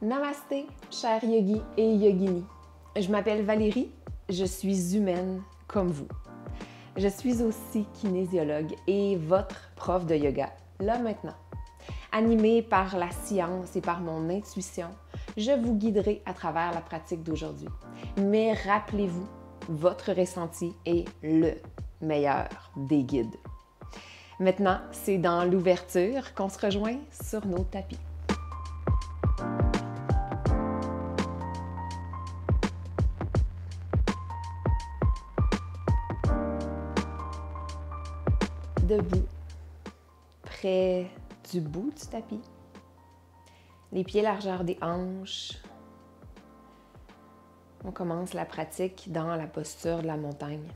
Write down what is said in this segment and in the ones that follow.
Namasté, chers yogis et yoginis. Je m'appelle Valérie, je suis humaine comme vous. Je suis aussi kinésiologue et votre prof de yoga, là maintenant. Animée par la science et par mon intuition, je vous guiderai à travers la pratique d'aujourd'hui. Mais rappelez-vous, votre ressenti est le meilleur des guides. Maintenant, c'est dans l'ouverture qu'on se rejoint sur nos tapis. Debout, près du bout du tapis, les pieds largeur des hanches. On commence la pratique dans la posture de la montagne.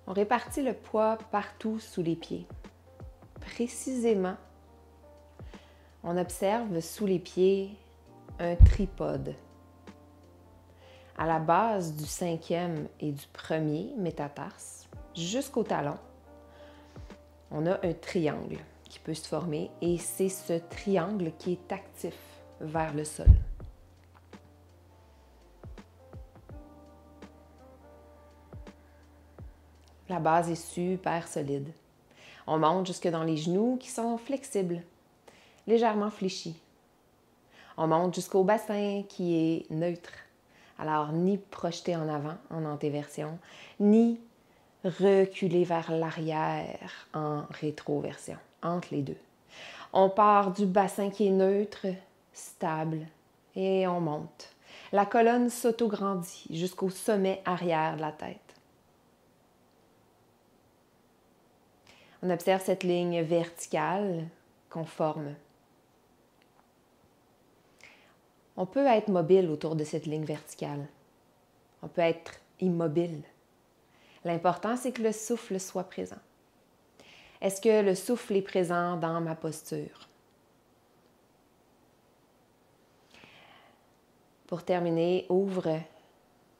On répartit le poids partout sous les pieds. Précisément, on observe sous les pieds un tripode. À la base du 5e et du 1er métatarse, jusqu'au talon, on a un triangle qui peut se former et c'est ce triangle qui est actif vers le sol. La base est super solide. On monte jusque dans les genoux qui sont flexibles, légèrement fléchis. On monte jusqu'au bassin qui est neutre. Alors, ni projeté en avant, en antéversion, ni reculé vers l'arrière en rétroversion, entre les deux. On part du bassin qui est neutre, stable, et on monte. La colonne s'autograndit jusqu'au sommet arrière de la tête. On observe cette ligne verticale qu'on forme. On peut être mobile autour de cette ligne verticale. On peut être immobile. L'important, c'est que le souffle soit présent. Est-ce que le souffle est présent dans ma posture? Pour terminer, ouvre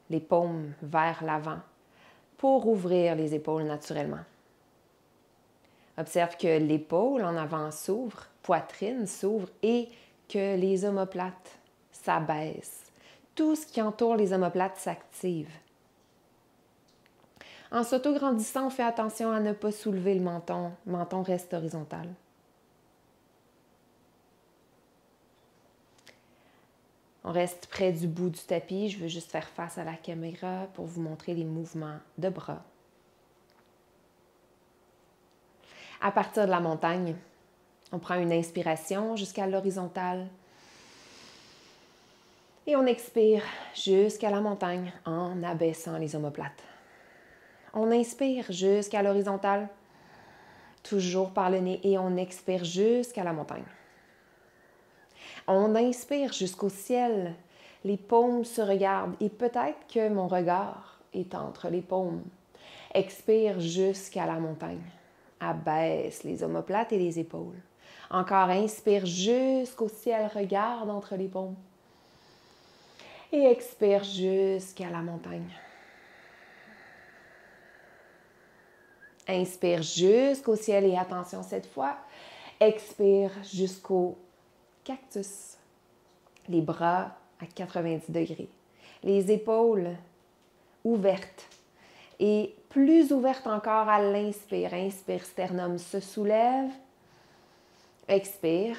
les paumes vers l'avant pour ouvrir les épaules naturellement. Observe que l'épaule en avant s'ouvre, poitrine s'ouvre et que les omoplates s'abaissent. Tout ce qui entoure les omoplates s'active. En s'autograndissant, on fait attention à ne pas soulever le menton. Le menton reste horizontal. On reste près du bout du tapis. Je veux juste faire face à la caméra pour vous montrer les mouvements de bras. À partir de la montagne, on prend une inspiration jusqu'à l'horizontale. Et on expire jusqu'à la montagne en abaissant les omoplates. On inspire jusqu'à l'horizontale, toujours par le nez, et on expire jusqu'à la montagne. On inspire jusqu'au ciel, les paumes se regardent et peut-être que mon regard est entre les paumes. Expire jusqu'à la montagne. Abaisse les omoplates et les épaules. Encore, inspire jusqu'au ciel, regarde entre les paumes. Et expire jusqu'à la montagne. Inspire jusqu'au ciel et attention cette fois, expire jusqu'au cactus. Les bras à 90 degrés. Les épaules ouvertes et plus ouvertes encore à l'inspire. Inspire, sternum se soulève. Expire,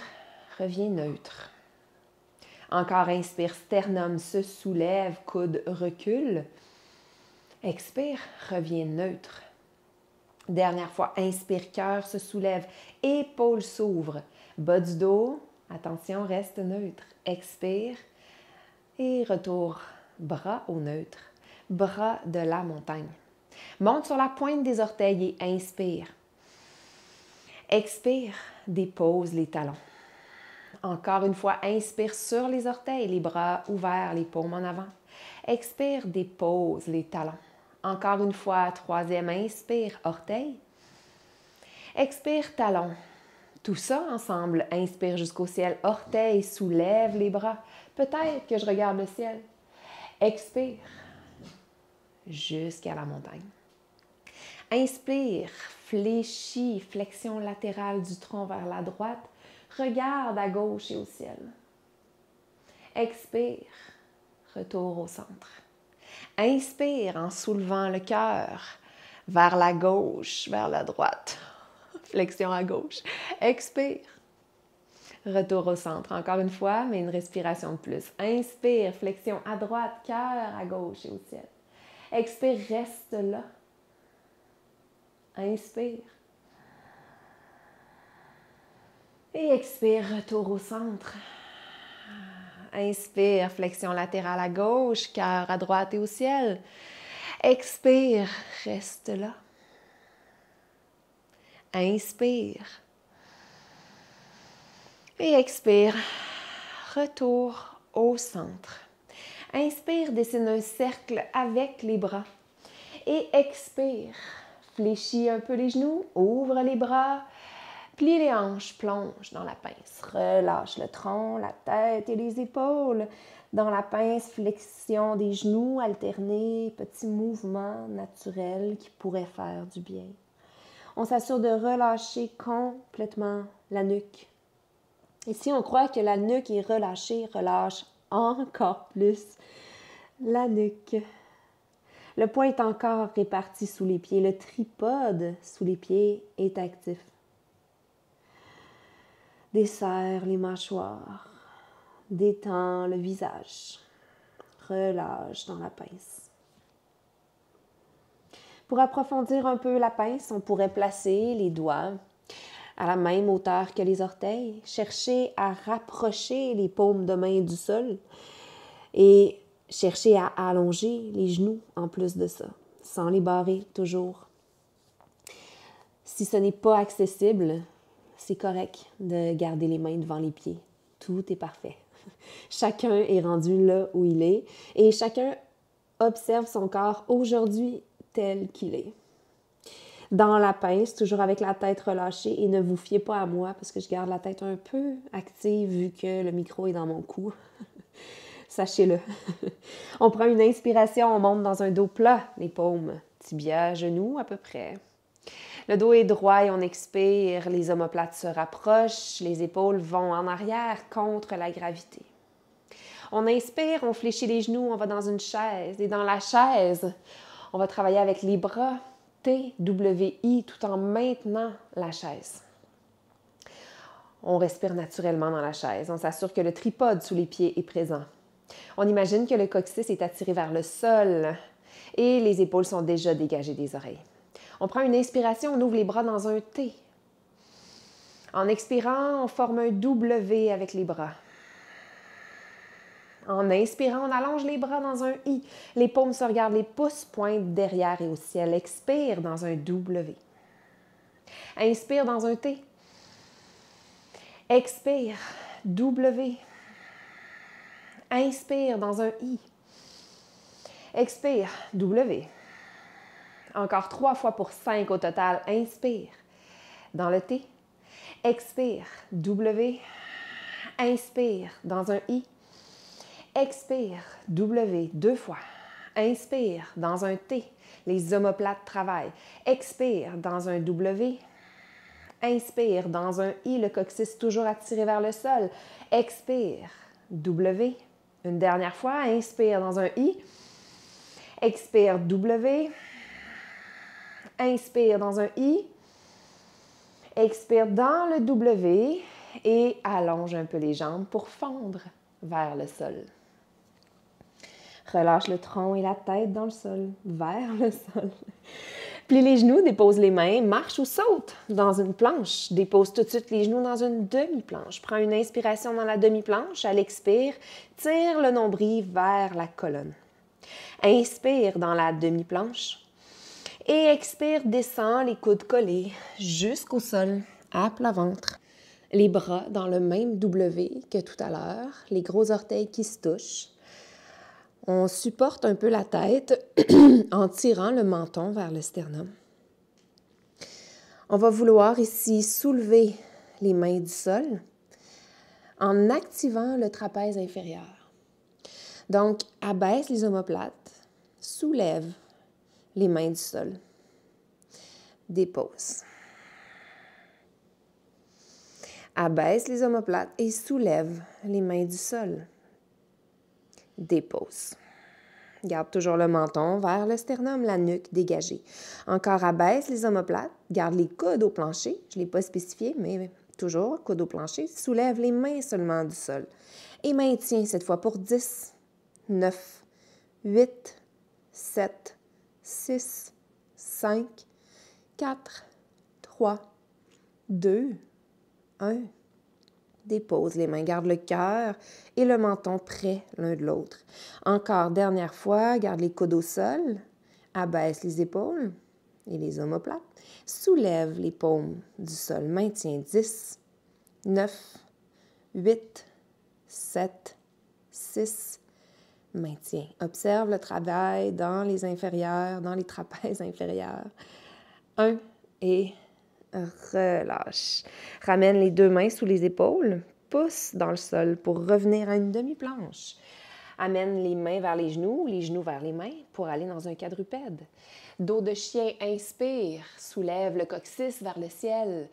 reviens neutre. Encore, inspire, sternum se soulève, coude recule. Expire, reviens neutre. Dernière fois, inspire, cœur se soulève, épaules s'ouvrent, bas du dos, attention, reste neutre. Expire et retour, bras au neutre, bras de la montagne. Monte sur la pointe des orteils et inspire. Expire, dépose les talons. Encore une fois, inspire sur les orteils, les bras ouverts, les paumes en avant. Expire, dépose les talons. Encore une fois, troisième, inspire, orteil. Expire, talon. Tout ça ensemble, inspire jusqu'au ciel, orteil, soulève les bras. Peut-être que je regarde le ciel. Expire, jusqu'à la montagne. Inspire, fléchis, flexion latérale du tronc vers la droite. Regarde à gauche et au ciel. Expire, retour au centre. Inspire en soulevant le cœur vers la gauche, vers la droite. Flexion à gauche. Expire. Retour au centre. Encore une fois, mais une respiration de plus. Inspire, flexion à droite, cœur à gauche et au ciel. Expire, reste là. Inspire. Et expire, retour au centre. Inspire, flexion latérale à gauche, cœur à droite et au ciel. Expire, reste là. Inspire. Et expire, retour au centre. Inspire, dessine un cercle avec les bras. Et expire, fléchis un peu les genoux, ouvre les bras, plie les hanches, plonge dans la pince. Relâche le tronc, la tête et les épaules. Dans la pince, flexion des genoux alternés, petits mouvements naturels qui pourraient faire du bien. On s'assure de relâcher complètement la nuque. Et si on croit que la nuque est relâchée, relâche encore plus la nuque. Le poids est encore réparti sous les pieds. Le tripode sous les pieds est actif. Desserre les mâchoires. Détends le visage. Relâche dans la pince. Pour approfondir un peu la pince, on pourrait placer les doigts à la même hauteur que les orteils, chercher à rapprocher les paumes de main du sol et chercher à allonger les genoux en plus de ça, sans les barrer toujours. Si ce n'est pas accessible, c'est correct de garder les mains devant les pieds. Tout est parfait. Chacun est rendu là où il est et chacun observe son corps aujourd'hui tel qu'il est. Dans la pince, toujours avec la tête relâchée, et ne vous fiez pas à moi parce que je garde la tête un peu active vu que le micro est dans mon cou. Sachez-le. On prend une inspiration, on monte dans un dos plat, les paumes, tibia, genoux à peu près. Le dos est droit et on expire, les omoplates se rapprochent, les épaules vont en arrière contre la gravité. On inspire, on fléchit les genoux, on va dans une chaise. Et dans la chaise, on va travailler avec les bras TWI tout en maintenant la chaise. On respire naturellement dans la chaise. On s'assure que le tripode sous les pieds est présent. On imagine que le coccyx est attiré vers le sol et les épaules sont déjà dégagées des oreilles. On prend une inspiration, on ouvre les bras dans un T. En expirant, on forme un W avec les bras. En inspirant, on allonge les bras dans un I. Les paumes se regardent, les pouces pointent derrière et au ciel. Expire dans un W. Inspire dans un T. Expire, W. Inspire dans un I. Expire, W. Encore 3 fois pour 5 au total. Inspire dans le T. Expire, W. Inspire dans un I. Expire, W, 2 fois. Inspire dans un T. Les omoplates travaillent. Expire dans un W. Inspire dans un I. Le coccyx toujours attiré vers le sol. Expire, W. Une dernière fois. Inspire dans un I. Expire, W. Inspire dans un I. Expire dans le W et allonge un peu les jambes pour fondre vers le sol. Relâche le tronc et la tête dans le sol, vers le sol. Plie les genoux, dépose les mains, marche ou saute dans une planche. Dépose tout de suite les genoux dans une demi-planche. Prends une inspiration dans la demi-planche. À l'expire, tire le nombril vers la colonne. Inspire dans la demi-planche. Et expire, descend les coudes collés jusqu'au sol, à plat ventre. Les bras dans le même W que tout à l'heure, les gros orteils qui se touchent. On supporte un peu la tête en tirant le menton vers le sternum. On va vouloir ici soulever les mains du sol en activant le trapèze inférieur. Donc, abaisse les omoplates, soulève les mains du sol. dépose. Abaisse les omoplates et soulève les mains du sol. Dépose. Garde toujours le menton vers le sternum, la nuque dégagée. Encore abaisse les omoplates, garde les coudes au plancher. Je ne l'ai pas spécifié, mais toujours coude au plancher. Soulève les mains seulement du sol. Et maintiens cette fois pour 10, 9, 8, 7, 6, 5, 4, 3, 2, 1. Dépose les mains, garde le cœur et le menton près l'un de l'autre. Encore, dernière fois, garde les coudes au sol, abaisse les épaules et les omoplates. Soulève les paumes du sol, maintiens 10, 9, 8, 7, 6, maintiens. Observe le travail dans les inférieurs, dans les trapèzes inférieurs. 1 et relâche. Ramène les deux mains sous les épaules, pousse dans le sol pour revenir à une demi-planche. Amène les mains vers les genoux vers les mains pour aller dans un quadrupède. Dos de chien, inspire, soulève le coccyx vers le ciel.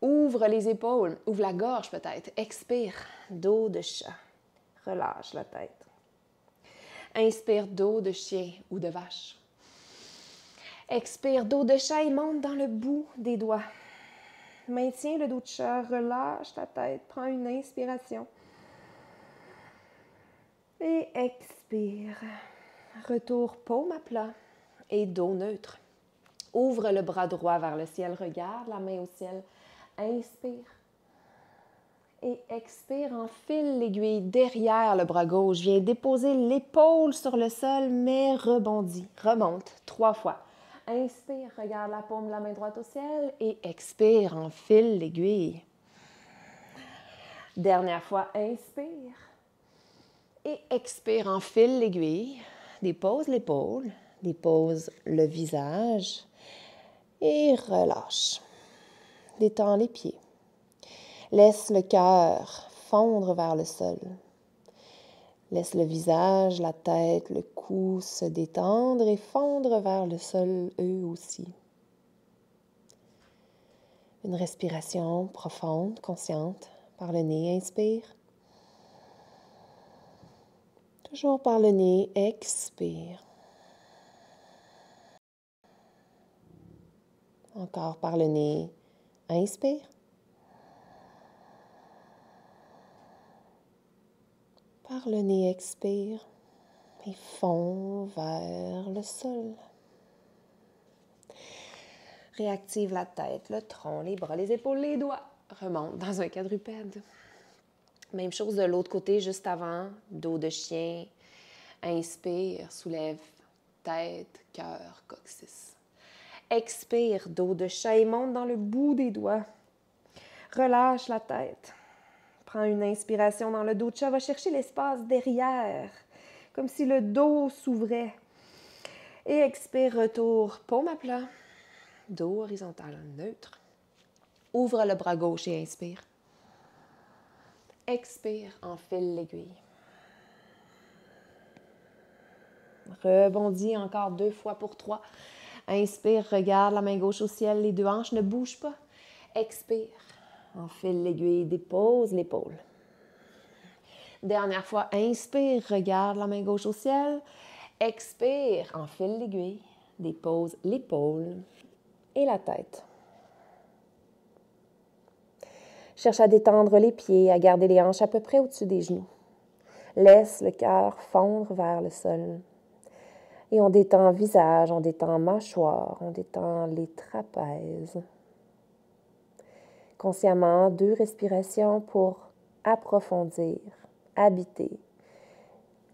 Ouvre les épaules, ouvre la gorge peut-être. Expire, dos de chat. Relâche la tête. Inspire, dos de chien ou de vache. Expire, dos de chat et monte dans le bout des doigts. Maintiens le dos de chat, relâche ta tête, prends une inspiration. Et expire. Retour paume à plat et dos neutre. Ouvre le bras droit vers le ciel, regarde la main au ciel. Inspire. Et expire, enfile l'aiguille derrière le bras gauche. Viens déposer l'épaule sur le sol, mais rebondis. Remonte 3 fois. Inspire, regarde la paume de la main droite au ciel et expire, enfile l'aiguille. Dernière fois, inspire et expire, enfile l'aiguille. Dépose l'épaule, dépose le visage et relâche. Détends les pieds. Laisse le cœur fondre vers le sol. Laisse le visage, la tête, le cou se détendre et fondre vers le sol eux aussi. Une respiration profonde, consciente, par le nez, inspire. Toujours par le nez, expire. Encore par le nez, inspire. Par le nez, expire et fond vers le sol. Réactive la tête, le tronc, les bras, les épaules, les doigts. Remonte dans un quadrupède. Même chose de l'autre côté, juste avant, dos de chien. Inspire, soulève tête, cœur, coccyx. Expire, dos de chat et monte dans le bout des doigts. Relâche la tête. Prends une inspiration dans le dos de chat, va chercher l'espace derrière, comme si le dos s'ouvrait. Et expire, retour, paume à plat, dos horizontal, neutre. Ouvre le bras gauche et inspire. Expire, enfile l'aiguille. Rebondis encore 2 fois pour 3. Inspire, regarde la main gauche au ciel, les deux hanches ne bougent pas. Expire, enfile l'aiguille, dépose l'épaule. Dernière fois, inspire, regarde la main gauche au ciel. Expire, enfile l'aiguille, dépose l'épaule et la tête. Cherche à détendre les pieds, à garder les hanches à peu près au-dessus des genoux. Laisse le cœur fondre vers le sol. Et on détend visage, on détend mâchoire, on détend les trapèzes. Consciemment, 2 respirations pour approfondir, habiter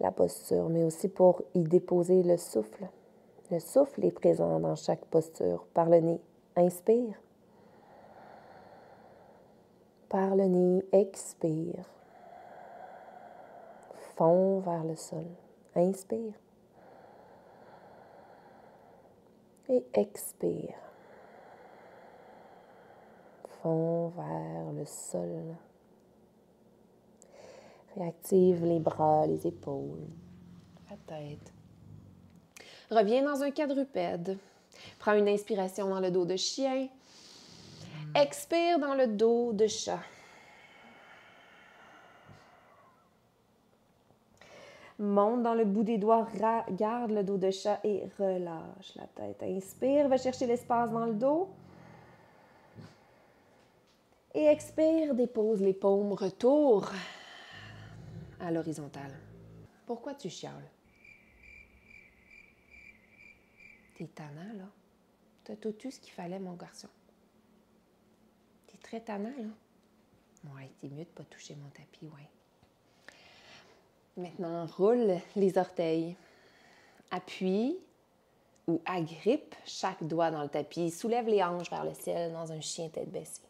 la posture, mais aussi pour y déposer le souffle. Le souffle est présent dans chaque posture. Par le nez, inspire. Par le nez, expire. Fond vers le sol. Inspire. Et expire. Fond vers le sol. Réactive les bras, les épaules, la tête. Reviens dans un quadrupède. Prends une inspiration dans le dos de chien. Expire dans le dos de chat. Monte dans le bout des doigts, garde le dos de chat et relâche la tête. Inspire, va chercher l'espace dans le dos. Et expire, dépose les paumes, retour à l'horizontale. Pourquoi tu chiales? T'es tannant, là. T'as tout eu ce qu'il fallait, mon garçon. T'es très tannant, là. Ouais, t'es mieux de pas toucher mon tapis, ouais. Maintenant, roule les orteils. Appuie ou agrippe chaque doigt dans le tapis. Soulève les hanches vers le ciel dans un chien tête baissée.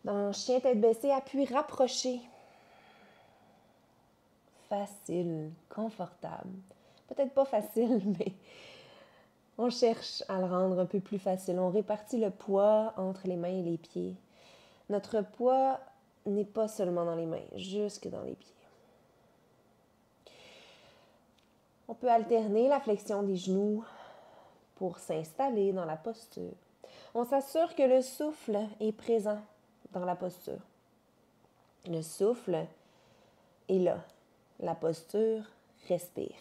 Dans chien tête baissée, appui rapproché. Facile, confortable. Peut-être pas facile, mais on cherche à le rendre un peu plus facile. On répartit le poids entre les mains et les pieds. Notre poids n'est pas seulement dans les mains, jusque dans les pieds. On peut alterner la flexion des genoux pour s'installer dans la posture. On s'assure que le souffle est présent dans la posture. Le souffle est là. La posture respire.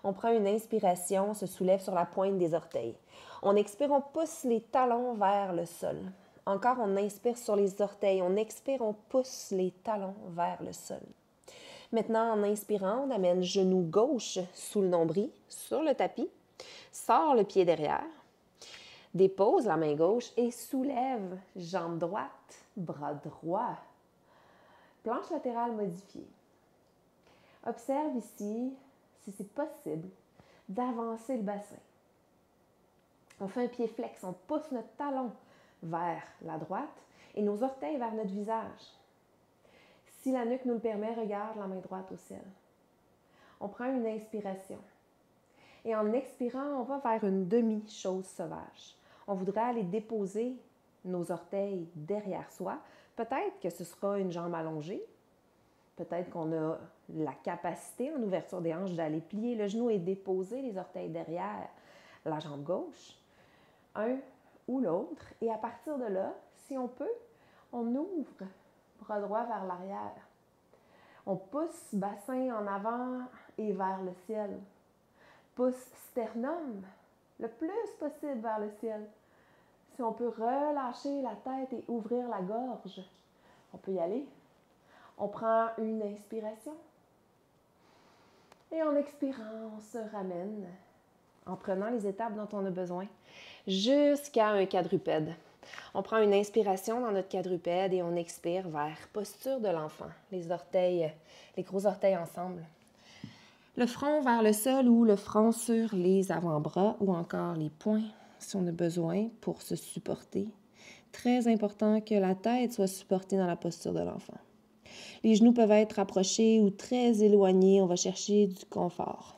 On prend une inspiration, on se soulève sur la pointe des orteils. On expire, on pousse les talons vers le sol. Encore, on inspire sur les orteils. On expire, on pousse les talons vers le sol. Maintenant, en inspirant, on amène genou gauche sous le nombril, sur le tapis. Sors le pied derrière. Dépose la main gauche et soulève jambe droite, bras droit. Planche latérale modifiée. Observe ici, si c'est possible, d'avancer le bassin. On fait un pied flex, on pousse notre talon vers la droite et nos orteils vers notre visage. Si la nuque nous le permet, regarde la main droite au ciel. On prend une inspiration. Et en expirant, on va vers une demi-chose sauvage. On voudrait aller déposer nos orteils derrière soi. Peut-être que ce sera une jambe allongée. Peut-être qu'on a la capacité en ouverture des hanches d'aller plier le genou et déposer les orteils derrière la jambe gauche. Un ou l'autre. Et à partir de là, si on peut, on ouvre bras droit vers l'arrière. On pousse bassin en avant et vers le ciel. Pousse sternum le plus possible vers le ciel. Si on peut relâcher la tête et ouvrir la gorge, on peut y aller. On prend une inspiration. Et en expirant, on se ramène, en prenant les étapes dont on a besoin, jusqu'à un quadrupède. On prend une inspiration dans notre quadrupède et on expire vers posture de l'enfant. Les orteils, les gros orteils ensemble. Le front vers le sol ou le front sur les avant-bras ou encore les poings si on a besoin pour se supporter. Très important que la tête soit supportée dans la posture de l'enfant. Les genoux peuvent être rapprochés ou très éloignés. On va chercher du confort.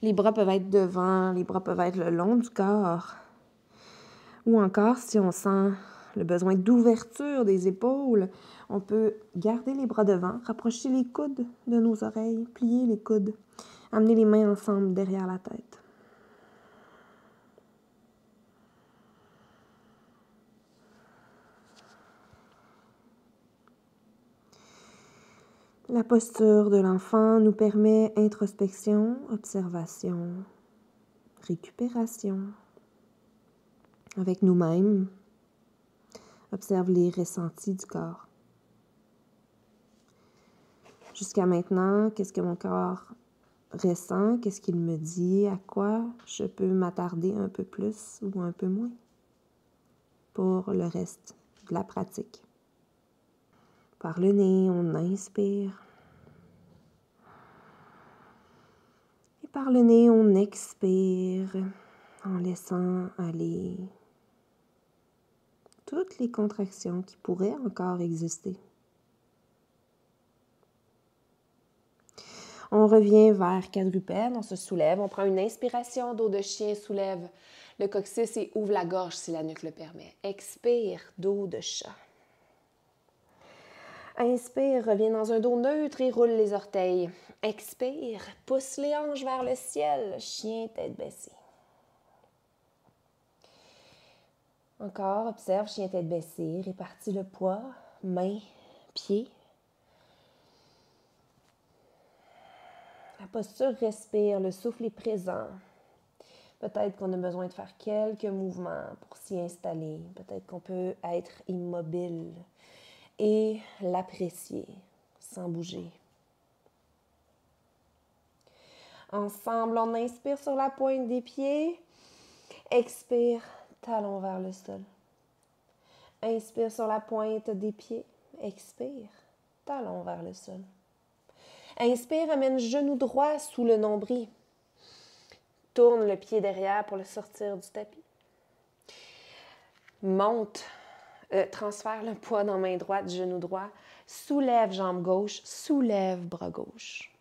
Les bras peuvent être devant, les bras peuvent être le long du corps. Ou encore, si on sent le besoin d'ouverture des épaules, on peut garder les bras devant, rapprocher les coudes de nos oreilles, plier les coudes, amener les mains ensemble derrière la tête. La posture de l'enfant nous permet introspection, observation, récupération avec nous-mêmes. Observe les ressentis du corps. Jusqu'à maintenant, qu'est-ce que mon corps ressent? Qu'est-ce qu'il me dit? À quoi je peux m'attarder un peu plus ou un peu moins pour le reste de la pratique? Par le nez, on inspire. Et par le nez, on expire en laissant aller toutes les contractions qui pourraient encore exister. On revient vers quadrupède, on se soulève, on prend une inspiration, dos de chien, soulève le coccyx et ouvre la gorge si la nuque le permet. Expire, dos de chat. Inspire, reviens dans un dos neutre et roule les orteils. Expire, pousse les hanches vers le ciel, chien tête baissée. Encore, observe, chien tête baissée, répartis le poids, mains, pieds. La posture respire, le souffle est présent. Peut-être qu'on a besoin de faire quelques mouvements pour s'y installer. Peut-être qu'on peut être immobile et l'apprécier sans bouger. Ensemble, on inspire sur la pointe des pieds. Expire, talon vers le sol. Inspire sur la pointe des pieds. Expire, talon vers le sol. Inspire, amène genou droit sous le nombril. Tourne le pied derrière pour le sortir du tapis. Monte, transfère le poids dans main droite, genou droit. Soulève jambe gauche, soulève bras gauche.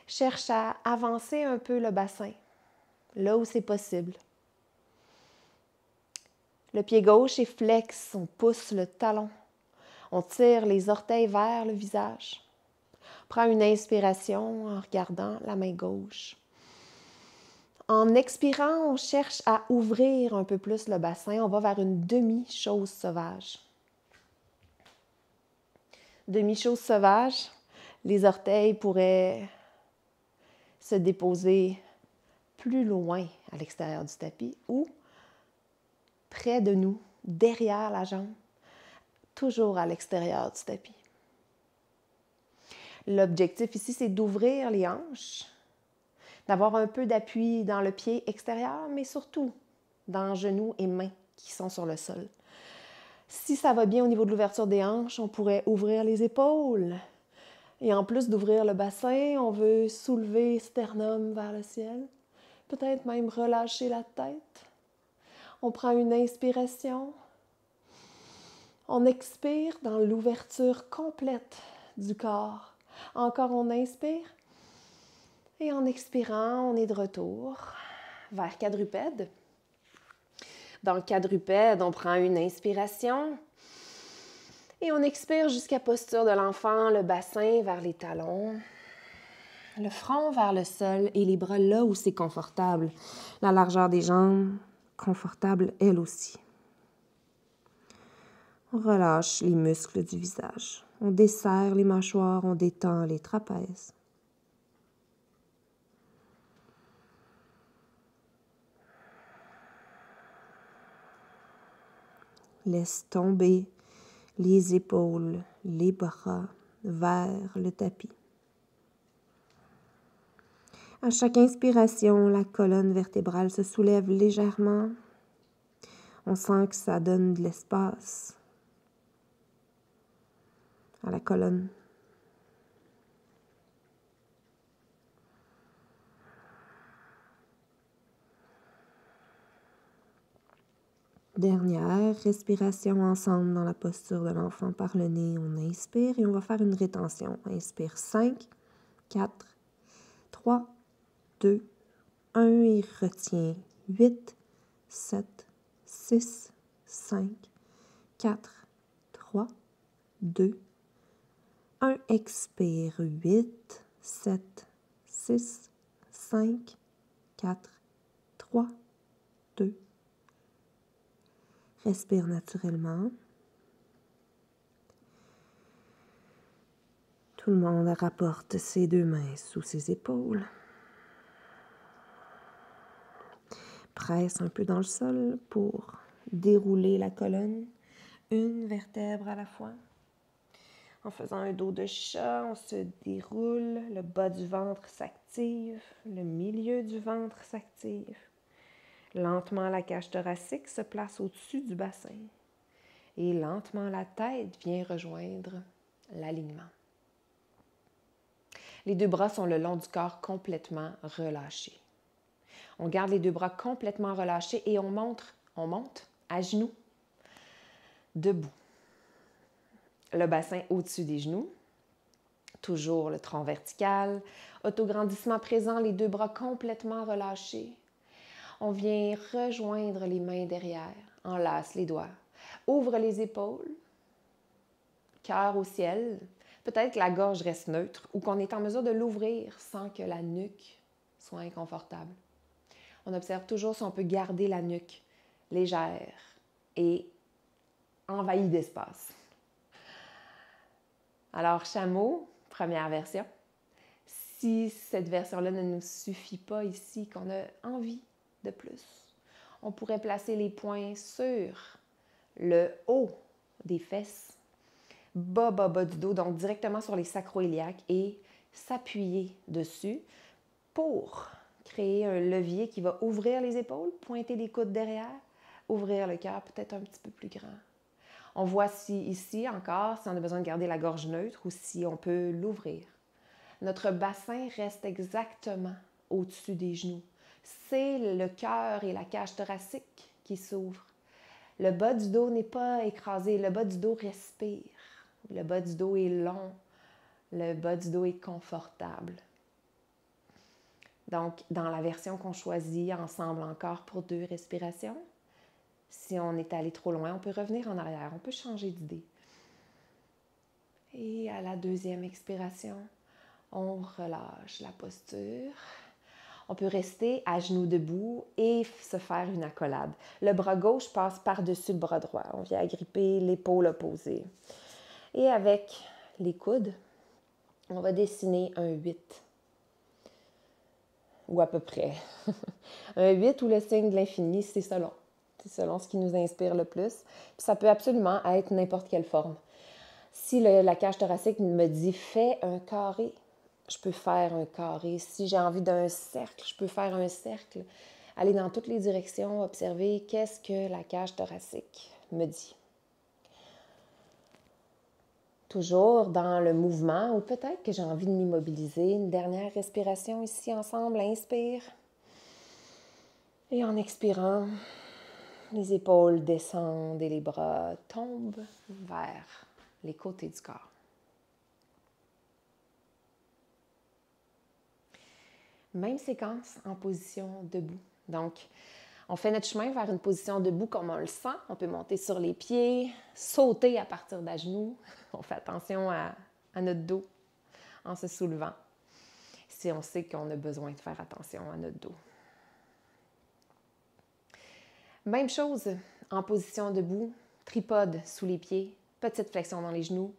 Cherche à avancer un peu le bassin, là où c'est possible. Le pied gauche est flex, on pousse le talon. On tire les orteils vers le visage. Prends une inspiration en regardant la main gauche. En expirant, on cherche à ouvrir un peu plus le bassin. On va vers une demi-chose sauvage. Demi-chose sauvage, les orteils pourraient se déposer plus loin à l'extérieur du tapis ou près de nous, derrière la jambe, toujours à l'extérieur du tapis. L'objectif ici, c'est d'ouvrir les hanches, d'avoir un peu d'appui dans le pied extérieur, mais surtout dans genoux et mains qui sont sur le sol. Si ça va bien au niveau de l'ouverture des hanches, on pourrait ouvrir les épaules. Et en plus d'ouvrir le bassin, on veut soulever sternum vers le ciel. Peut-être même relâcher la tête. On prend une inspiration. On expire dans l'ouverture complète du corps. Encore, on inspire. Et en expirant, on est de retour vers quadrupède. Dans le quadrupède, on prend une inspiration. Et on expire jusqu'à posture de l'enfant, le bassin vers les talons. Le front vers le sol et les bras là où c'est confortable. La largeur des jambes, confortable elle aussi. On relâche les muscles du visage. On desserre les mâchoires, on détend les trapèzes. Laisse tomber les épaules, les bras vers le tapis. À chaque inspiration, la colonne vertébrale se soulève légèrement. On sent que ça donne de l'espace à la colonne. Dernière respiration ensemble dans la posture de l'enfant par le nez. On inspire et on va faire une rétention. Inspire 5, 4, 3, 2, 1 et retiens. 8, 7, 6, 5, 4, 3, 2, 1. Expire. 8, 7, 6, 5, 4, 3, 2. Respire naturellement. Tout le monde rapporte ses deux mains sous ses épaules. Presse un peu dans le sol pour dérouler la colonne, une vertèbre à la fois. En faisant un dos de chat, on se déroule, le bas du ventre s'active, le milieu du ventre s'active. Lentement, la cage thoracique se place au-dessus du bassin et lentement, la tête vient rejoindre l'alignement. Les deux bras sont le long du corps complètement relâchés. On garde les deux bras complètement relâchés et on monte à genoux, debout. Le bassin au-dessus des genoux, toujours le tronc vertical, autograndissement présent, les deux bras complètement relâchés. On vient rejoindre les mains derrière, enlace les doigts, ouvre les épaules, cœur au ciel. Peut-être que la gorge reste neutre ou qu'on est en mesure de l'ouvrir sans que la nuque soit inconfortable. On observe toujours si on peut garder la nuque légère, et envahi d'espace. Alors, chameau, première version. Si cette version-là ne nous suffit pas ici, qu'on a envie de plus, on pourrait placer les poings sur le haut des fesses, bas du dos, donc directement sur les sacro-iliaques et s'appuyer dessus pour créer un levier qui va ouvrir les épaules, pointer les coudes derrière, ouvrir le cœur peut-être un petit peu plus grand. On voit ici encore si on a besoin de garder la gorge neutre ou si on peut l'ouvrir. Notre bassin reste exactement au-dessus des genoux. C'est le cœur et la cage thoracique qui s'ouvrent. Le bas du dos n'est pas écrasé, le bas du dos respire. Le bas du dos est long, le bas du dos est confortable. Donc, dans la version qu'on choisit ensemble encore pour 2 respirations, si on est allé trop loin, on peut revenir en arrière, on peut changer d'idée. Et à la 2e expiration, on relâche la posture. On peut rester à genoux debout et se faire une accolade. Le bras gauche passe par-dessus le bras droit. On vient agripper l'épaule opposée. Et avec les coudes, on va dessiner un 8. Ou à peu près. Un 8 ou le signe de l'infini, c'est selon. C'est selon ce qui nous inspire le plus. Puis ça peut absolument être n'importe quelle forme. Si la cage thoracique me dit « fais un carré », je peux faire un carré. Si j'ai envie d'un cercle, je peux faire un cercle. Aller dans toutes les directions, observer qu'est-ce que la cage thoracique me dit. Toujours dans le mouvement, ou peut-être que j'ai envie de m'immobiliser. Une dernière respiration ici ensemble. Inspire. Et en expirant, les épaules descendent et les bras tombent vers les côtés du corps. Même séquence en position debout. Donc, on fait notre chemin vers une position debout comme on le sent. On peut monter sur les pieds, sauter à partir des genoux. On fait attention à notre dos en se soulevant, si on sait qu'on a besoin de faire attention à notre dos. Même chose en position debout, tripode sous les pieds, petite flexion dans les genoux,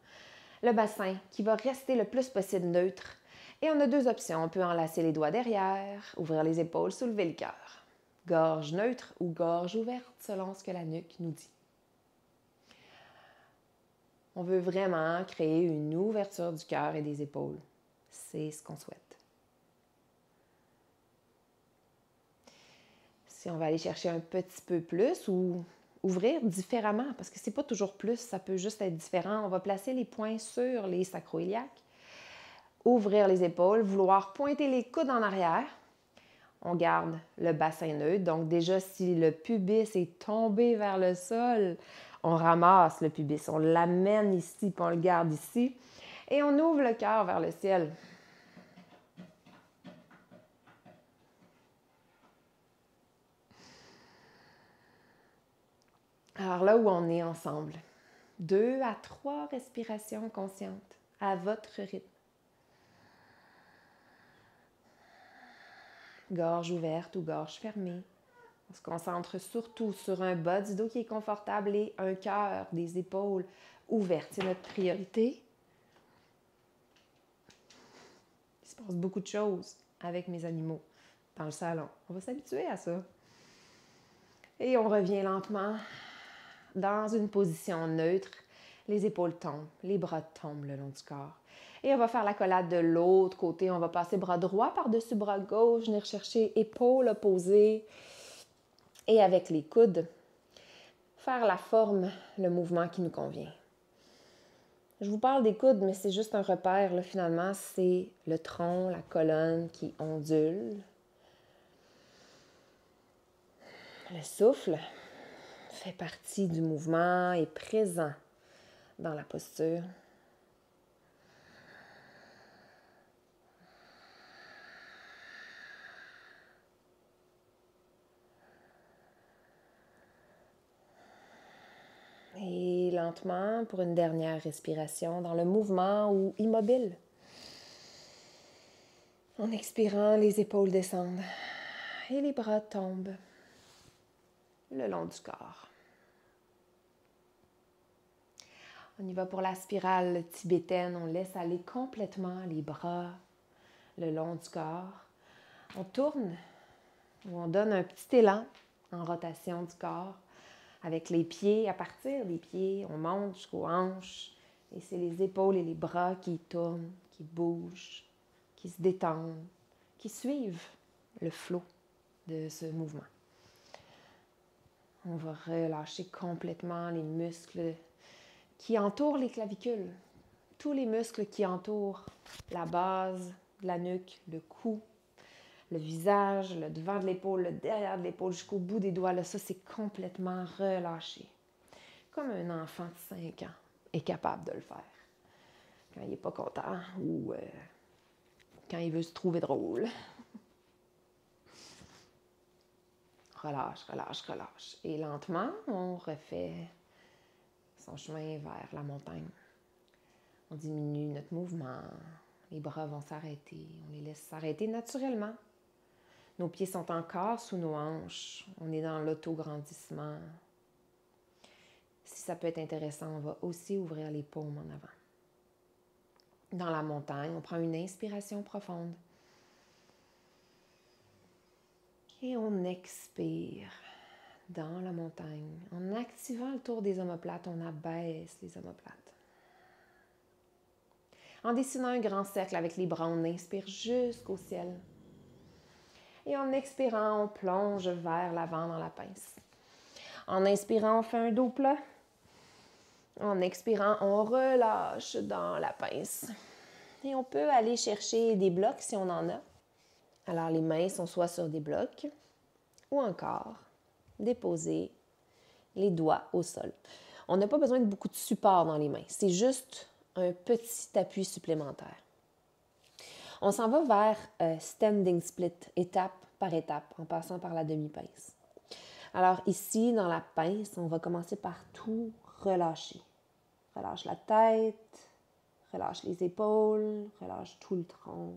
le bassin qui va rester le plus possible neutre. Et on a 2 options. On peut enlacer les doigts derrière, ouvrir les épaules, soulever le cœur. Gorge neutre ou gorge ouverte, selon ce que la nuque nous dit. On veut vraiment créer une ouverture du cœur et des épaules. C'est ce qu'on souhaite. Si on va aller chercher un petit peu plus ou ouvrir différemment, parce que c'est pas toujours plus, ça peut juste être différent. On va placer les poings sur les sacro-iliaques. Ouvrir les épaules, vouloir pointer les coudes en arrière. On garde le bassin neutre. Donc déjà, si le pubis est tombé vers le sol, on ramasse le pubis, on l'amène ici, puis on le garde ici. Et on ouvre le cœur vers le ciel. Alors là où on est ensemble, 2 à 3 respirations conscientes à votre rythme. Gorge ouverte ou gorge fermée. On se concentre surtout sur un bas du dos qui est confortable et un cœur, des épaules ouvertes. C'est notre priorité. Il se passe beaucoup de choses avec mes animaux dans le salon. On va s'habituer à ça. Et on revient lentement dans une position neutre. Les épaules tombent, les bras tombent le long du corps. Et on va faire l'accolade de l'autre côté. On va passer bras droit par-dessus bras gauche, venir chercher épaules opposées. Et avec les coudes, faire la forme, le mouvement qui nous convient. Je vous parle des coudes, mais c'est juste un repère. Là, finalement, c'est le tronc, la colonne qui ondule. Le souffle fait partie du mouvement, est présent dans la posture. Et lentement, pour une dernière respiration, dans le mouvement ou immobile. En expirant, les épaules descendent et les bras tombent le long du corps. On y va pour la spirale tibétaine. On laisse aller complètement les bras le long du corps. On tourne ou on donne un petit élan en rotation du corps avec les pieds. À partir des pieds, on monte jusqu'aux hanches et c'est les épaules et les bras qui tournent, qui bougent, qui se détendent, qui suivent le flot de ce mouvement. On va relâcher complètement les muscles qui entourent les clavicules, tous les muscles qui entourent la base de la nuque, le cou, le visage, le devant de l'épaule, le derrière de l'épaule, jusqu'au bout des doigts. Là, ça, c'est complètement relâché. Comme un enfant de 5 ans est capable de le faire quand il n'est pas content ou quand il veut se trouver drôle. Relâche, relâche, relâche. Et lentement, on refait son chemin vers la montagne. On diminue notre mouvement. Les bras vont s'arrêter. On les laisse s'arrêter naturellement. Nos pieds sont encore sous nos hanches. On est dans l'autograndissement. Si ça peut être intéressant, on va aussi ouvrir les paumes en avant. Dans la montagne, on prend une inspiration profonde. Et on expire dans la montagne. En activant le tour des omoplates, on abaisse les omoplates. En dessinant un grand cercle avec les bras, on inspire jusqu'au ciel. Et en expirant, on plonge vers l'avant dans la pince. En inspirant, on fait un dos plat. En expirant, on relâche dans la pince. Et on peut aller chercher des blocs si on en a. Alors, les mains sont soit sur des blocs ou encore déposer les doigts au sol. On n'a pas besoin de beaucoup de support dans les mains. C'est juste un petit appui supplémentaire. On s'en va vers standing split, étape par étape, en passant par la demi-pince. Alors ici, dans la pince, on va commencer par tout relâcher. Relâche la tête, relâche les épaules, relâche tout le tronc.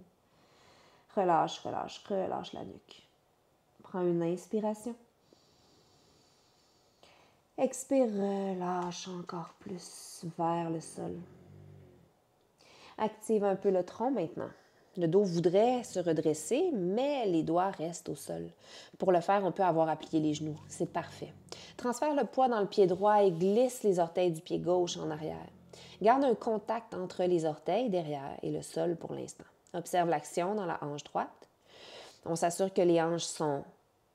Relâche, relâche, relâche la nuque. Prends une inspiration. Expire, relâche encore plus vers le sol. Active un peu le tronc maintenant. Le dos voudrait se redresser, mais les doigts restent au sol. Pour le faire, on peut avoir à plier les genoux. C'est parfait. Transfère le poids dans le pied droit et glisse les orteils du pied gauche en arrière. Garde un contact entre les orteils derrière et le sol pour l'instant. Observe l'action dans la hanche droite. On s'assure que les hanches sont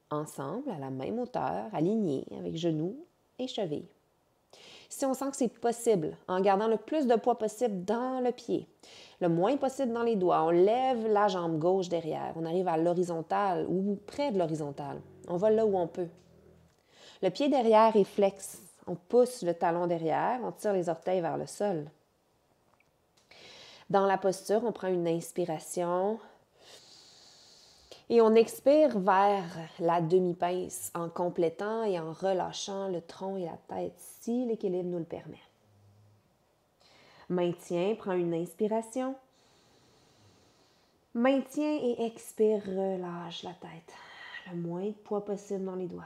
ensemble, à la même hauteur, alignées avec genoux et chevilles. Si on sent que c'est possible, en gardant le plus de poids possible dans le pied, le moins possible dans les doigts, on lève la jambe gauche derrière. On arrive à l'horizontale ou près de l'horizontale. On va là où on peut. Le pied derrière est flex. On pousse le talon derrière, on tire les orteils vers le sol. Dans la posture, on prend une inspiration et on expire vers la demi-pince en complétant et en relâchant le tronc et la tête si l'équilibre nous le permet. Maintien, prends une inspiration. Maintien et expire, relâche la tête. Le moins de poids possible dans les doigts.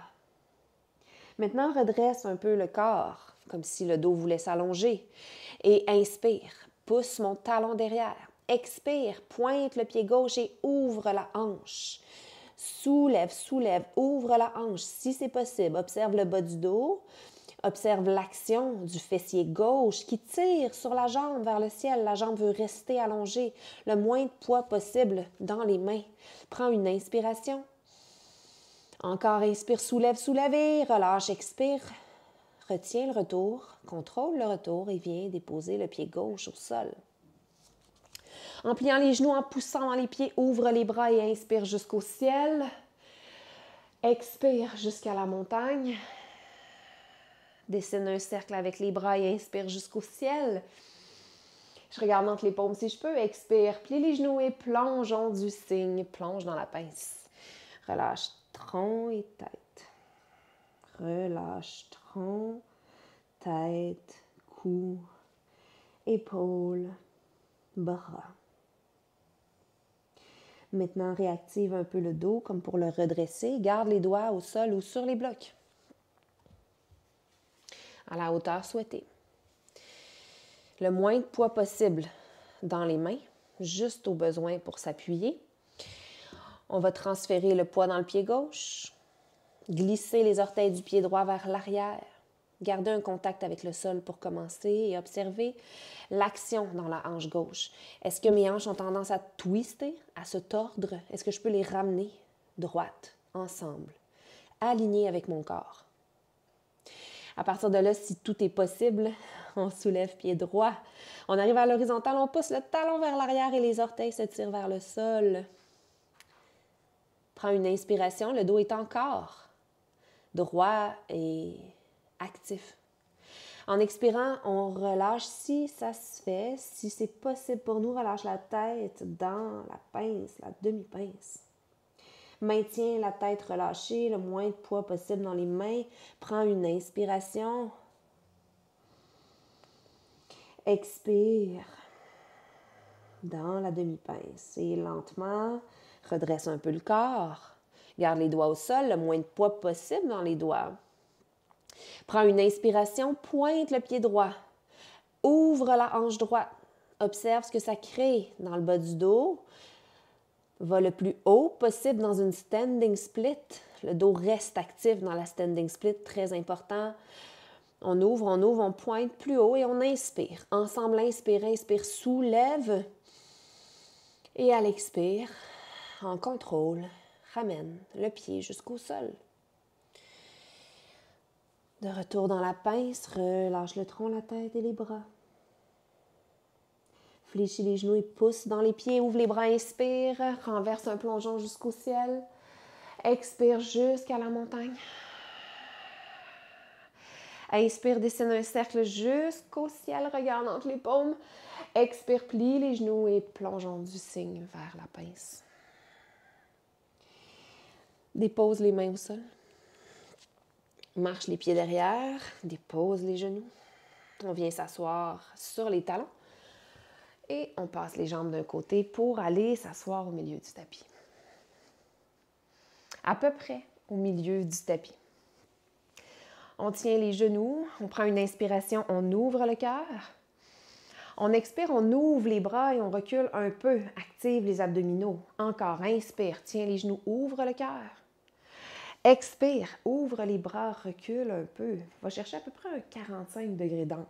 Maintenant, redresse un peu le corps, comme si le dos voulait s'allonger. Et inspire, pousse mon talon derrière. Expire, pointe le pied gauche et ouvre la hanche. Soulève, soulève, ouvre la hanche si c'est possible. Observe le bas du dos. Observe l'action du fessier gauche qui tire sur la jambe vers le ciel. La jambe veut rester allongée, le moins de poids possible dans les mains. Prends une inspiration. Encore inspire, soulève, soulève et relâche, expire. Retiens le retour, contrôle le retour et viens déposer le pied gauche au sol. En pliant les genoux, en poussant dans les pieds, ouvre les bras et inspire jusqu'au ciel. Expire jusqu'à la montagne. Dessine un cercle avec les bras et inspire jusqu'au ciel. Je regarde entre les paumes si je peux. Expire, plie les genoux et plongeons du cygne. Plonge dans la pince. Relâche tronc et tête. Relâche tronc, tête, cou, épaules, bras. Maintenant, réactive un peu le dos comme pour le redresser. Garde les doigts au sol ou sur les blocs. À la hauteur souhaitée. Le moins de poids possible dans les mains, juste au besoin pour s'appuyer. On va transférer le poids dans le pied gauche, glisser les orteils du pied droit vers l'arrière, garder un contact avec le sol pour commencer et observer l'action dans la hanche gauche. Est-ce que mes hanches ont tendance à twister, à se tordre? Est-ce que je peux les ramener droites, ensemble, alignées avec mon corps? À partir de là, si tout est possible, on soulève pied droit. On arrive à l'horizontale, on pousse le talon vers l'arrière et les orteils se tirent vers le sol. Prends une inspiration, le dos est encore droit et actif. En expirant, on relâche si ça se fait. Si c'est possible pour nous, relâche la tête dans la pince, la demi-pince. Maintiens la tête relâchée, le moins de poids possible dans les mains. Prends une inspiration. Expire dans la demi-pince. Et lentement, redresse un peu le corps. Garde les doigts au sol, le moins de poids possible dans les doigts. Prends une inspiration, pointe le pied droit. Ouvre la hanche droite. Observe ce que ça crée dans le bas du dos. Va le plus haut possible dans une standing split. Le dos reste actif dans la standing split, très important. On ouvre, on pointe plus haut et on inspire. Ensemble, inspire, soulève. Et à l'expire, en contrôle, ramène le pied jusqu'au sol. De retour dans la pince, relâche le tronc, la tête et les bras. Fléchis les genoux et pousse dans les pieds, ouvre les bras, inspire, renverse un plongeon jusqu'au ciel. Expire jusqu'à la montagne. Inspire, dessine un cercle jusqu'au ciel, regarde entre les paumes. Expire, plie les genoux et plongeons du signe vers la pince. Dépose les mains au sol. Marche les pieds derrière, dépose les genoux. On vient s'asseoir sur les talons et on passe les jambes d'un côté pour aller s'asseoir au milieu du tapis. À peu près au milieu du tapis. On tient les genoux, on prend une inspiration, on ouvre le cœur. On expire, on ouvre les bras et on recule un peu, active les abdominaux. Encore, inspire, tiens les genoux, ouvre le cœur. Expire, ouvre les bras, recule un peu. Va chercher à peu près un 45 degrés d'angle.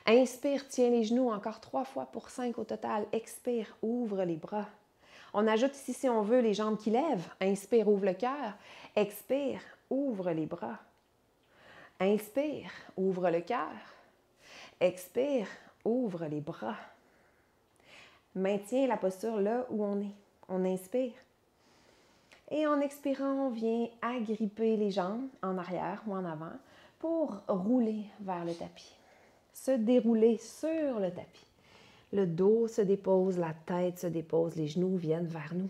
Inspire, tiens les genoux encore 3 fois pour 5 au total. Expire, ouvre les bras. On ajoute ici, si on veut, les jambes qui lèvent. Inspire, ouvre le cœur. Expire, ouvre les bras. Inspire, ouvre le cœur. Expire, ouvre les bras. Maintiens la posture là où on est. On inspire. Et en expirant, on vient agripper les jambes en arrière ou en avant pour rouler vers le tapis. Se dérouler sur le tapis. Le dos se dépose, la tête se dépose, les genoux viennent vers nous.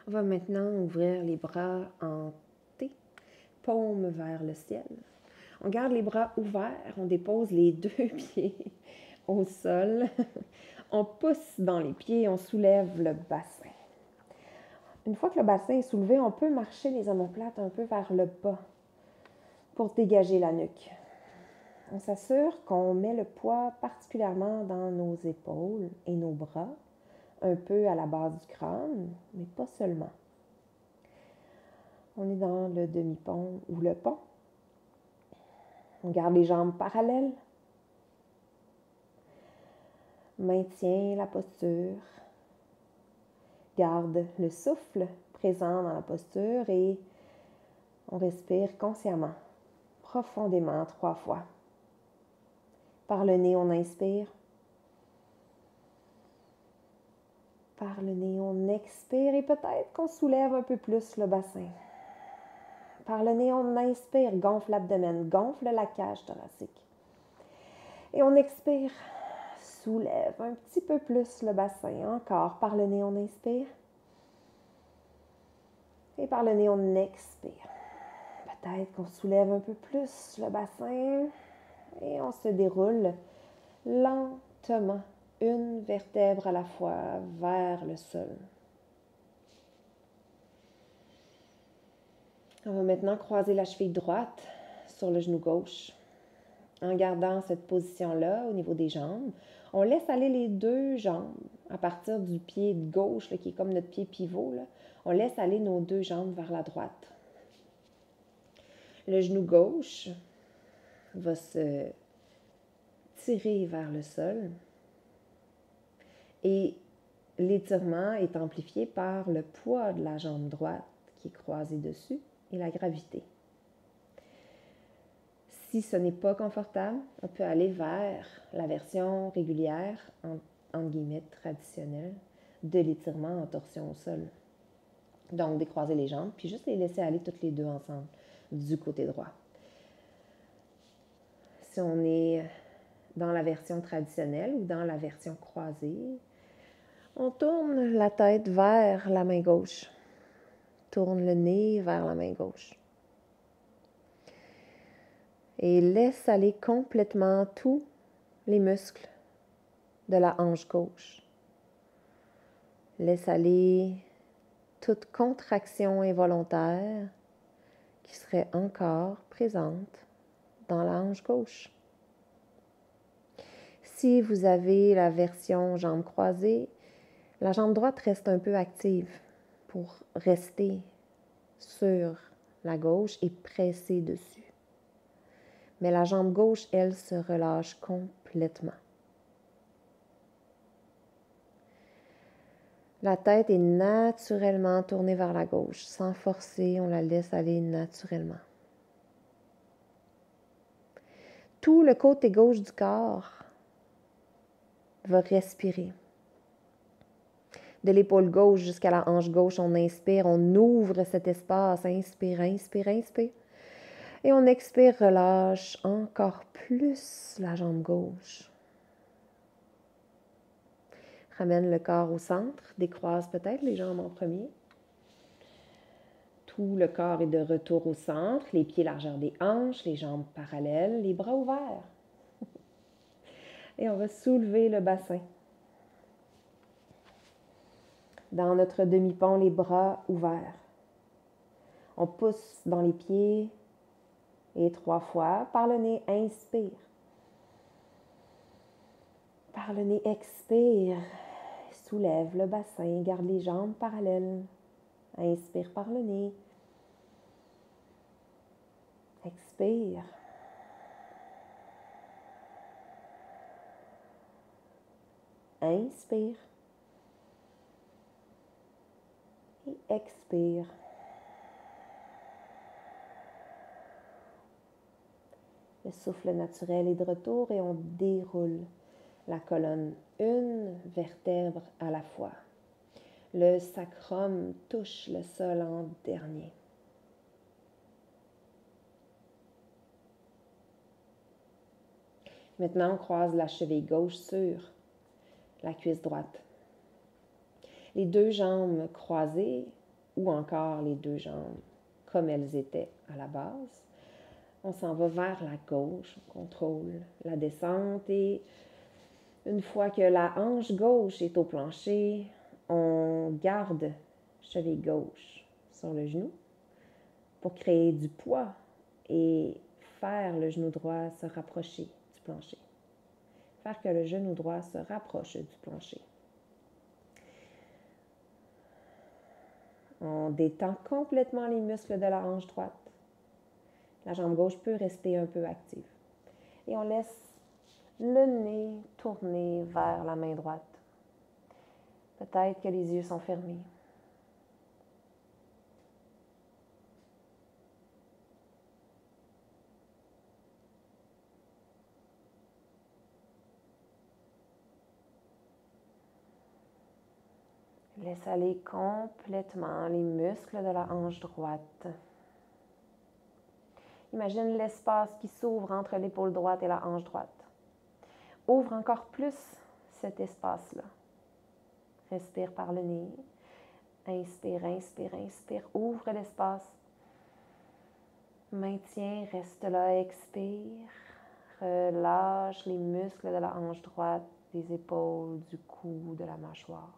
On va maintenant ouvrir les bras en T, paume vers le ciel. On garde les bras ouverts, on dépose les 2 pieds au sol. On pousse dans les pieds, on soulève le bassin. Une fois que le bassin est soulevé, on peut marcher les omoplates un peu vers le bas pour dégager la nuque. On s'assure qu'on met le poids particulièrement dans nos épaules et nos bras, un peu à la base du crâne, mais pas seulement. On est dans le demi-pont ou le pont. On garde les jambes parallèles. Maintiens la posture. Garde le souffle présent dans la posture et on respire consciemment, profondément 3 fois. Par le nez, on inspire. Par le nez, on expire et peut-être qu'on soulève un peu plus le bassin. Par le nez, on inspire, gonfle l'abdomen, gonfle la cage thoracique. Et on expire, soulève un petit peu plus le bassin. Encore, par le nez, on inspire. Et par le nez, on expire. Peut-être qu'on soulève un peu plus le bassin. Et on se déroule lentement, une vertèbre à la fois, vers le sol. On va maintenant croiser la cheville droite sur le genou gauche. En gardant cette position-là au niveau des jambes, on laisse aller les deux jambes à partir du pied gauche, là, qui est comme notre pied pivot. Là. On laisse aller nos deux jambes vers la droite. Le genou gauche va se tirer vers le sol et l'étirement est amplifié par le poids de la jambe droite qui est croisée dessus et la gravité. Si ce n'est pas confortable, on peut aller vers la version régulière, entre guillemets traditionnelle, de l'étirement en torsion au sol. Donc, décroiser les jambes, puis juste les laisser aller toutes les deux ensemble du côté droit. Si on est dans la version traditionnelle ou dans la version croisée, on tourne la tête vers la main gauche. Tourne le nez vers la main gauche. Et laisse aller complètement tous les muscles de la hanche gauche. Laisse aller toute contraction involontaire qui serait encore présente dans la hanche gauche. Si vous avez la version jambe croisée, la jambe droite reste un peu active pour rester sur la gauche et presser dessus. Mais la jambe gauche, elle, se relâche complètement. La tête est naturellement tournée vers la gauche. Sans forcer, on la laisse aller naturellement. Tout le côté gauche du corps va respirer. De l'épaule gauche jusqu'à la hanche gauche, on inspire, on ouvre cet espace. Inspire, inspire, inspire. Et on expire, relâche encore plus la jambe gauche. Ramène le corps au centre, décroise peut-être les jambes en premier. Tout le corps est de retour au centre, les pieds largeur des hanches, les jambes parallèles, les bras ouverts. Et on va soulever le bassin. Dans notre demi-pont, les bras ouverts. On pousse dans les pieds et 3 fois. Par le nez, inspire. Par le nez, expire. Soulève le bassin, garde les jambes parallèles. Inspire par le nez. Expire. Inspire. Et expire. Le souffle naturel est de retour et on déroule la colonne, une vertèbre à la fois. Le sacrum touche le sol en dernier. Maintenant, on croise la cheville gauche sur la cuisse droite. Les deux jambes croisées ou encore les deux jambes comme elles étaient à la base. On s'en va vers la gauche, on contrôle la descente et une fois que la hanche gauche est au plancher, on garde cheville gauche sur le genou pour créer du poids et faire le genou droit se rapprocher du plancher. Faire que le genou droit se rapproche du plancher. On détend complètement les muscles de la hanche droite. La jambe gauche peut rester un peu active. Et on laisse le nez tourner vers la main droite. Peut-être que les yeux sont fermés. Laisse aller complètement les muscles de la hanche droite. Imagine l'espace qui s'ouvre entre l'épaule droite et la hanche droite. Ouvre encore plus cet espace-là. Respire par le nez. Inspire, inspire, inspire. Ouvre l'espace. Maintiens, reste là, expire. Relâche les muscles de la hanche droite, des épaules, du cou, de la mâchoire.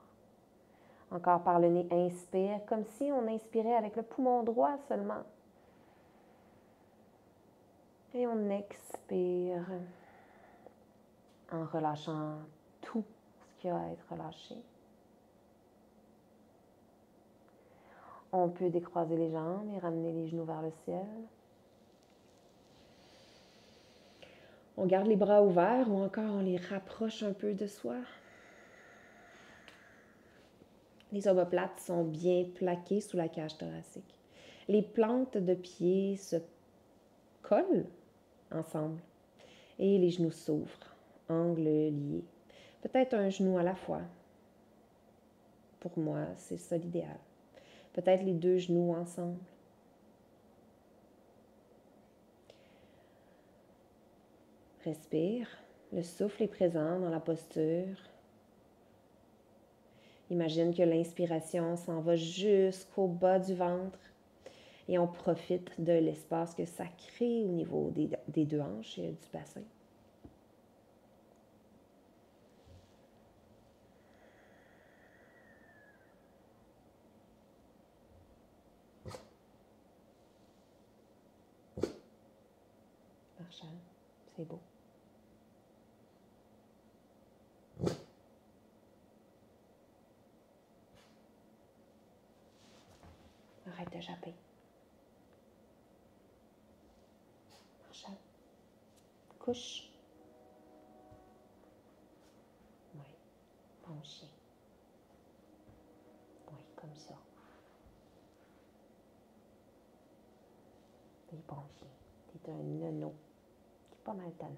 Encore par le nez, inspire, comme si on inspirait avec le poumon droit seulement. Et on expire en relâchant tout ce qui a à être relâché. On peut décroiser les jambes et ramener les genoux vers le ciel. On garde les bras ouverts ou encore on les rapproche un peu de soi. Les omoplates sont bien plaquées sous la cage thoracique. Les plantes de pied se collent ensemble et les genoux s'ouvrent, angles liés. Peut-être un genou à la fois. Pour moi, c'est ça l'idéal. Peut-être les deux genoux ensemble. Respire. Le souffle est présent dans la posture. Imagine que l'inspiration s'en va jusqu'au bas du ventre et on profite de l'espace que ça crée au niveau des deux hanches et du bassin. Marshall, c'est beau. Arrête de japper. Marshall, couche. Oui, bon chien. Oui, comme ça. T'es bon chien. T'es un nono. T'es pas mal tannant.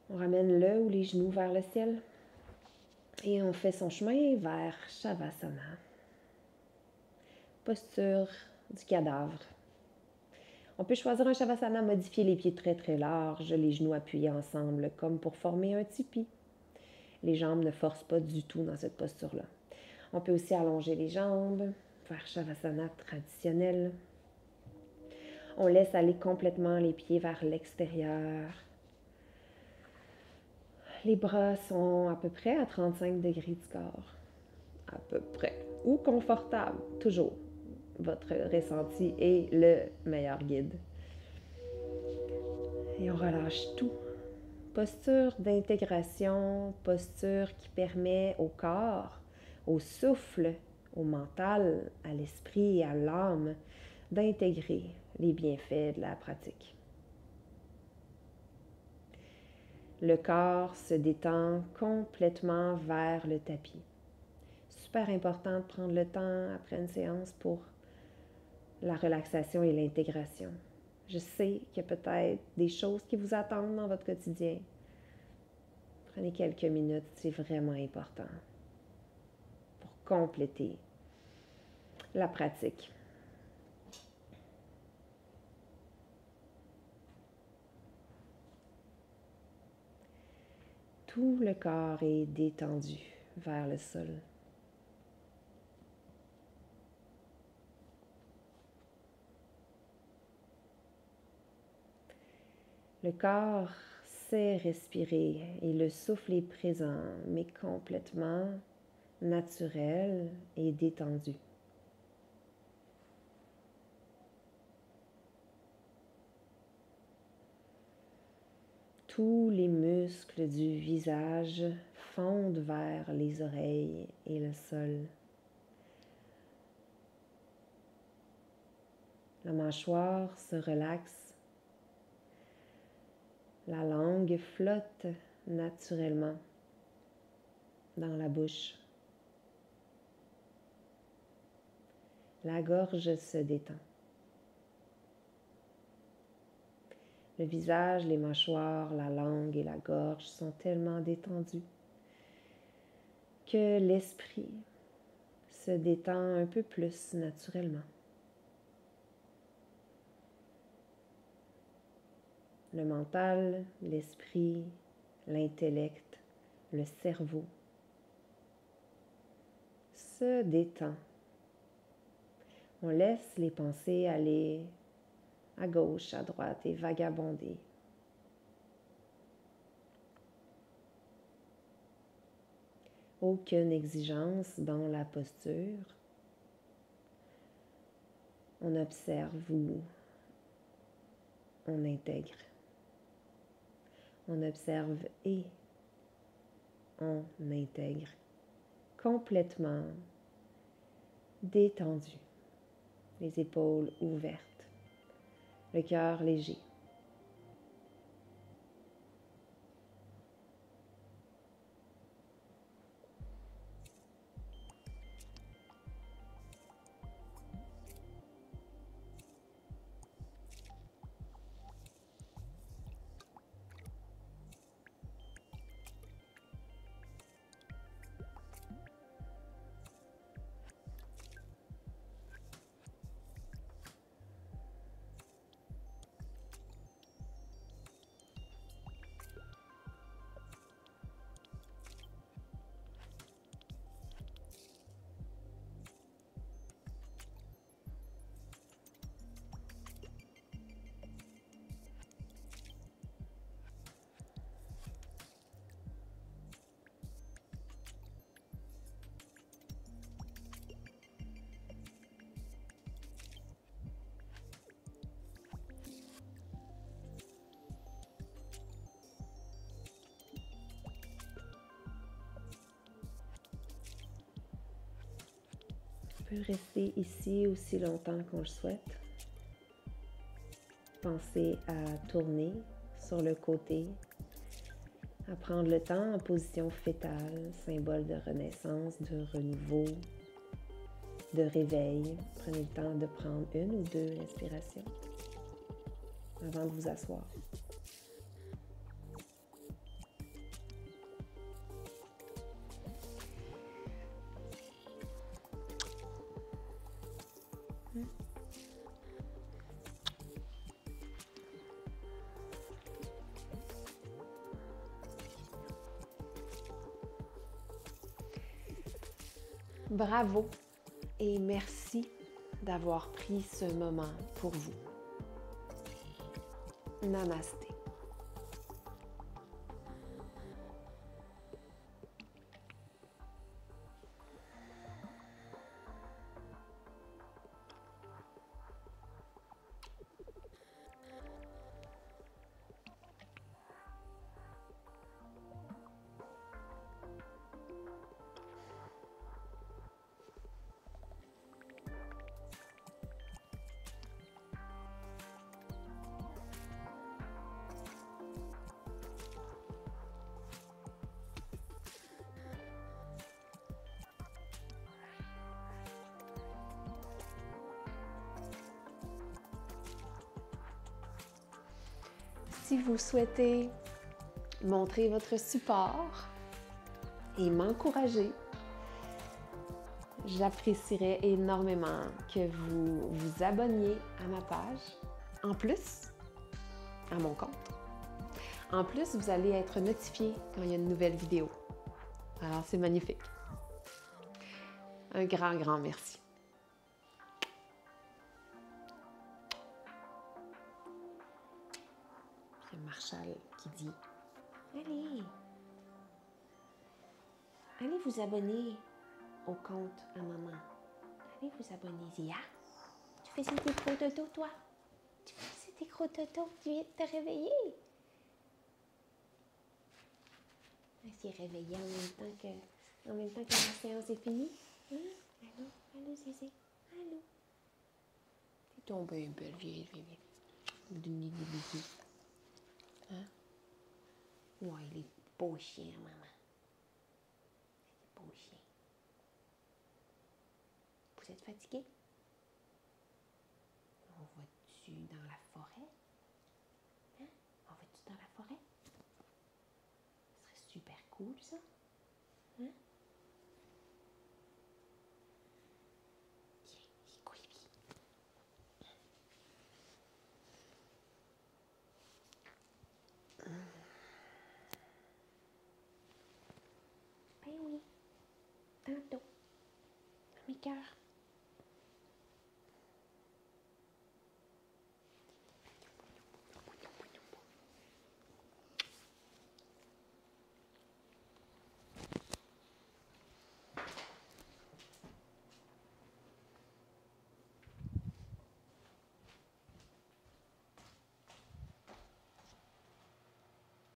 On ramène le ou les genoux vers le ciel et on fait son chemin vers Shavasana. Posture du cadavre. On peut choisir un Shavasana, modifier les pieds très très larges, les genoux appuyés ensemble comme pour former un tipi. Les jambes ne forcent pas du tout dans cette posture-là. On peut aussi allonger les jambes, faire Shavasana traditionnel. On laisse aller complètement les pieds vers l'extérieur. Les bras sont à peu près à 35 degrés du corps. À peu près. Ou confortable, toujours. Votre ressenti est le meilleur guide. Et on relâche tout. Posture d'intégration, posture qui permet au corps, au souffle, au mental, à l'esprit et à l'âme d'intégrer les bienfaits de la pratique. Le corps se détend complètement vers le tapis. Super important de prendre le temps après une séance pour la relaxation et l'intégration. Je sais qu'il y a peut-être des choses qui vous attendent dans votre quotidien. Prenez quelques minutes, c'est vraiment important pour compléter la pratique. Tout le corps est détendu vers le sol. Le corps sait respirer et le souffle est présent, mais complètement naturel et détendu. Tous les muscles du visage fondent vers les oreilles et le sol. La mâchoire se relaxe. La langue flotte naturellement dans la bouche. La gorge se détend. Le visage, les mâchoires, la langue et la gorge sont tellement détendus que l'esprit se détend un peu plus naturellement. Le mental, l'esprit, l'intellect, le cerveau se détend. On laisse les pensées aller à gauche, à droite et vagabonder. Aucune exigence dans la posture. On observe ou on intègre. On observe et on intègre complètement détendu, les épaules ouvertes, le cœur léger. On peut rester ici aussi longtemps qu'on le souhaite. Pensez à tourner sur le côté, à prendre le temps en position fétale, symbole de renaissance, de renouveau, de réveil. Prenez le temps de prendre une ou deux respirations avant de vous asseoir. Bravo et merci d'avoir pris ce moment pour vous. Namasté. Si vous souhaitez montrer votre support et m'encourager, j'apprécierais énormément que vous vous abonniez à ma page. En plus, à mon compte. En plus, vous allez être notifié quand il y a une nouvelle vidéo. Alors, c'est magnifique. Un grand, grand merci. Il y a Marshall qui dit « Allez vous abonner au compte à maman. Allez vous abonner, Zia. Tu faisais tes gros dodo, toi? Tu faisais tes gros dodo, tu viens de te réveiller? » Elle s'est réveillée en même temps que la séance est finie. Hein? Allô, Zizé. Allô. T'es tombée une belle vieille. Donne-lui des bisous. Hein? Ouais, il est beau chien, maman. C'est beau chien. Vous êtes fatigué? On va-tu dans la forêt? Hein? On va-tu dans la forêt? Ce serait super cool, ça. Hein? cœur.